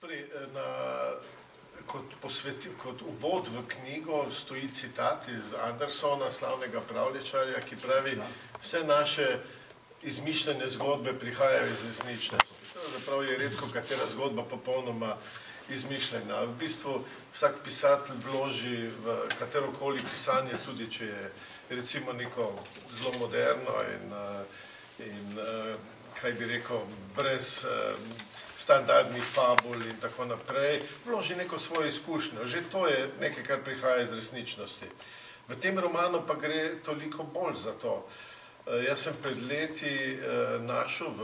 Torej, kot uvod v knjigo stoji citat iz Andersona, slavnega pravljičarja, ki pravi, vse naše izmišljene zgodbe prihajajo iz resničnosti. Pravzaprav je redko katera zgodba popolnoma izmišljena. V bistvu vsak pisatelj vloži v katerokoli pisanje, tudi če je recimo neko zelo moderno in kaj bi rekel, brez standardnih fabul in tako naprej, vloži neko svojo izkušnjo. Že to je nekaj, kar prihaja iz resničnosti. V tem romanu pa gre toliko bolj za to. Jaz sem pred leti našel v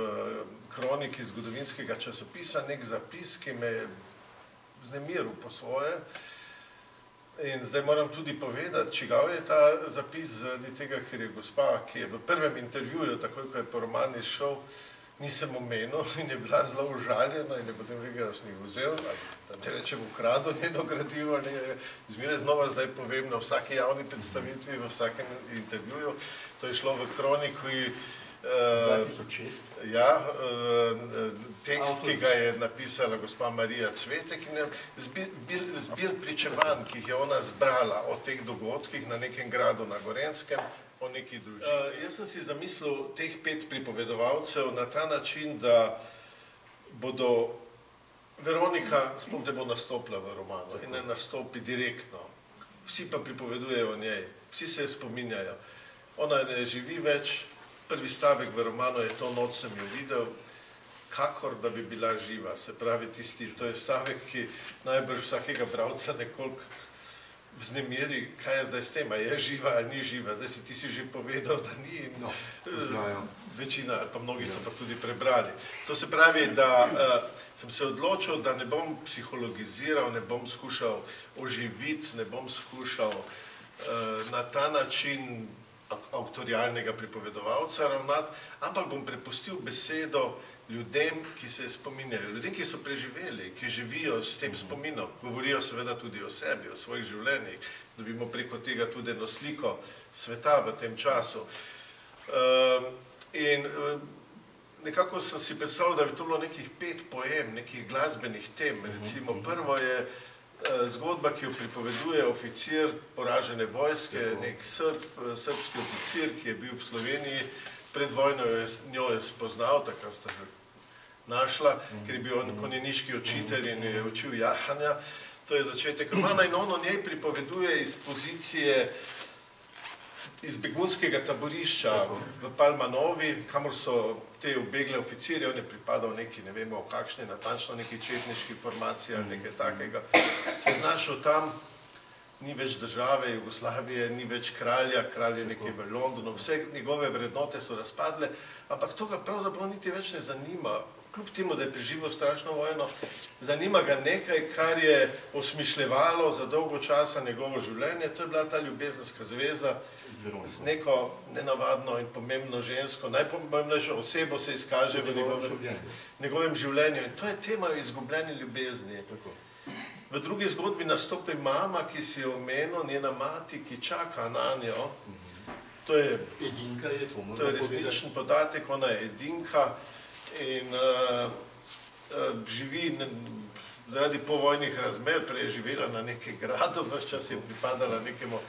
kroniki zgodovinskega časopisa nek zapis, ki me je vznemiril po svoje. In zdaj moram tudi povedati, čigav je ta zapis zaradi tega, ker je gospa, ki je v prvem intervjuju, takoj ko je po roman izšel, nisem omenil in je bila zelo užaljena in je potem rekel, da sem jih vzel, da ne rečem ukradel njeno gradivo, zmeraj znova zdaj povem na vsaki javni predstavitvi, v vsakem intervjuju. To je šlo v kroniki, tekst, ki ga je napisala gospa Marija Cvetek, zbir pričevanj, ki jih je ona zbrala o teh dogodkih na nekem gradu na Gorenjskem, o neki družini. Jaz sem si zamislil teh 5 pripovedovalcev na ta način, da bodo Veronika sploh ne bo nastopila v romanu in ne nastopi direktno. Vsi pa pripovedujejo o njej, vsi se je spominjajo. Ona ne živi več, prvi stavek v romanu je to noč sem jo videl, kakor da bi bila živa. Se pravi tisti, to je stavek, ki najbrž vsakega bralca nekoliko vznemiri, kaj je zdaj s tem, a je živa ali ni živa. Zdaj si ti že povedal, da ni in večina, pa mnogi so pa tudi prebrali. To se pravi, da sem se odločil, da ne bom psihologiziral, ne bom skušal oživiti, ne bom skušal na ta način avtorialnega pripovedovalca ravnati, ampak bom prepustil besedo ljudem, ki se spominjajo, ljudem, ki so preživeli, ki živijo s tem spominom, govorijo seveda tudi o sebi, o svojih življenjih, dobimo preko tega tudi eno sliko sveta v tem času. In nekako sem si predstavljal, da bi to bilo nekih 5 poem, nekih glasbenih tem. Recimo prvo je zgodba, ki jo pripoveduje oficir poražene vojske, nek srbski oficir, ki je bil v Sloveniji, pred vojno njo je spoznal, takrat sta se našla, ker je bil konjeniški učitelj in je učil jahanja. To je začetek romana in on o njej pripoveduje iz pozicije iz begunskega taborišča v Palmanovi, kamor so te ubegle oficirje, on je pripadal neki, ne vemo o kakšni, natančno neki četniški formaciji ali nekaj takega. Se je znašel tam, ni več države Jugoslavije, ni več kralja, kralj je nekje v Londonu, vse njegove vrednote so razpadle, ampak to ga pravzaprav niti več ne zanima. Kljub temu, da je preživel strašno vojno, zanima ga nekaj, kar je osmišljevalo za dolgo časa njegovo življenje. To je bila ta ljubezenska zveza z neko nenavadno in pomembno žensko. Najpomembnejšo osebo se izkaže v njegovem življenju. In to je tema o izgubljeni ljubezni. V drugi zgodbi nastopi mama, ki si jo omenil, njena mati, ki čaka na njo. To je resničen podatek, ona je edinka in živi zaradi povojnih razmer, prej je živela na nekem gradu, ves čas je pripadala nekemu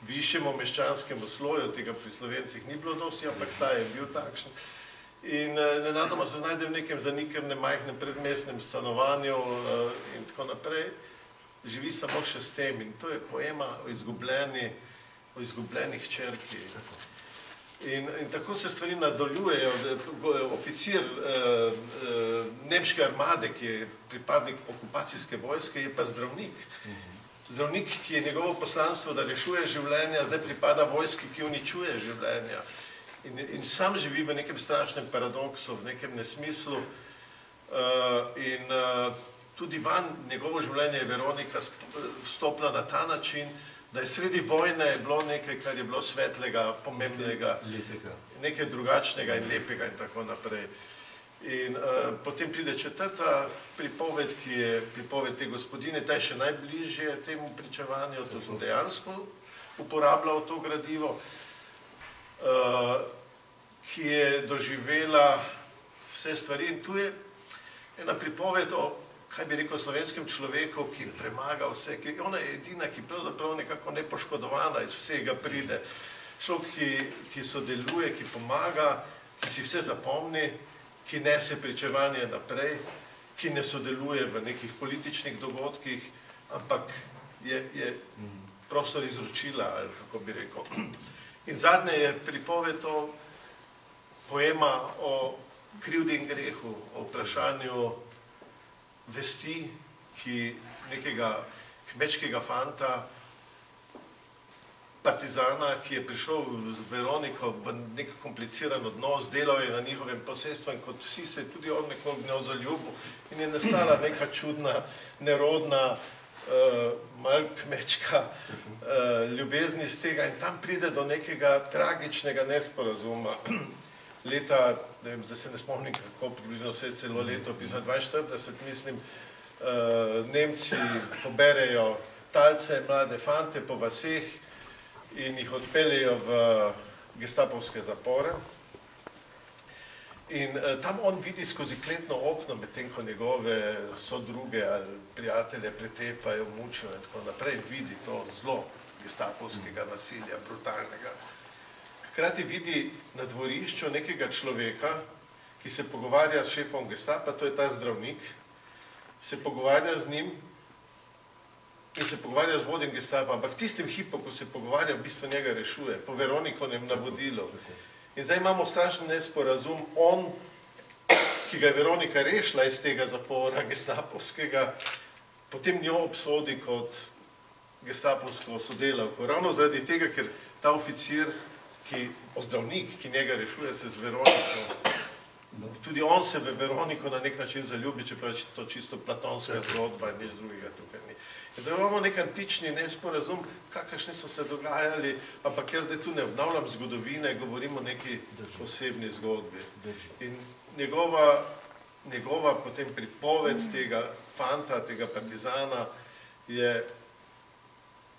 višjemu meščanskemu sloju, tega pri Slovencih ni bilo dosti, ampak ta je bil takšen. In nenadoma se znajde v nekem zanikrnem, majhnem predmestnem stanovanju in tako naprej. Živi samo še s tem in to je poema o izgubljeni hčerki. In tako se stvari nadaljujejo. Oficir nemške armade, ki je pripadnik okupacijske vojske, je pa zdravnik. Zdravnik, ki je njegovo poslanstvo, da rešuje življenja, zdaj pripada vojski, ki uničuje življenja. In sam živi v nekem strašnem paradoksu, v nekem nesmislu. In tudi van njegovo življenje je Veronika vstopila na ta način, da je sredi vojne bilo nekaj, kar je bilo svetlega, pomembnega, nekaj drugačnega in lepega in tako naprej. In potem pride 4. pripoved, ki je pripoved te gospodine, ta je še najbližje temu pričevanju, to sem dejansko uporabljal to gradivo, ki je doživela vse stvari. In tu je ena pripoved o kaj bi rekel, slovenskem človeku, ki premaga vse, ona je edina, ki pravzaprav nekako nepoškodovana iz vsega pride. Človek, ki sodeluje, ki pomaga, ki si vse zapomni, ki nese pričevanje naprej, ki ne sodeluje v nekih političnih dogodkih, ampak je prostor izročila, ali kako bi rekel. In zadnje je pripoved o poema o krivdi in grehu, o vprašanju vesti, ki nekega kmečkega fanta, partizana, ki je prišel z Veroniko v nek kompliciran odnos, delal je na njihovem posestvu in kot vsi se je tudi on nekoliko v njo zaljubil in je nastala neka čudna, nerodna, malo kmečka ljubezni iz tega in tam pride do nekega tragičnega nesporazuma. Leta, ne vem, zdaj se ne spomnim kako, približno vse celo leto, pisano 42, mislim, Nemci poberejo talce, mlade fante po vaseh in jih odpeljejo v gestapovske zapore. In tam on vidi skozi kletno okno, medtem ko njegove sodruge ali prijatelje pretepajo, mučijo in tako naprej, vidi to zlo gestapovskega nasilja, brutalnega. Hkrati vidi na dvorišču nekega človeka, ki se pogovarja s šefom gestapa, to je ta zdravnik, se pogovarja z njim in se pogovarja z vodjem gestapa, ampak tistem hipu, ko se pogovarja, v bistvu njega rešuje, po Veronikonem navodilu. In zdaj imamo strašen nesporazum, on, ki ga je Veronika rešila iz tega zapora gestapovskega, potem njo obsodi kot gestapovsko sodelavko. Ravno zaradi tega, ker ta oficir, zdravnik, ki njega rešuje, se z Veroniko, tudi on se v Veroniko na nek način zaljubi, čeprav je to čisto platonska zgodba in nič drugega tukaj ni. Da imamo nek antični nesporazum, kakršni so se dogajali, ampak jaz zdaj tu ne obnavljam zgodovine, govorim o neki osebni zgodbi. In njegova potem pripoved tega fanta, tega partizana je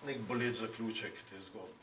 nek boleč zaključek te zgodbe.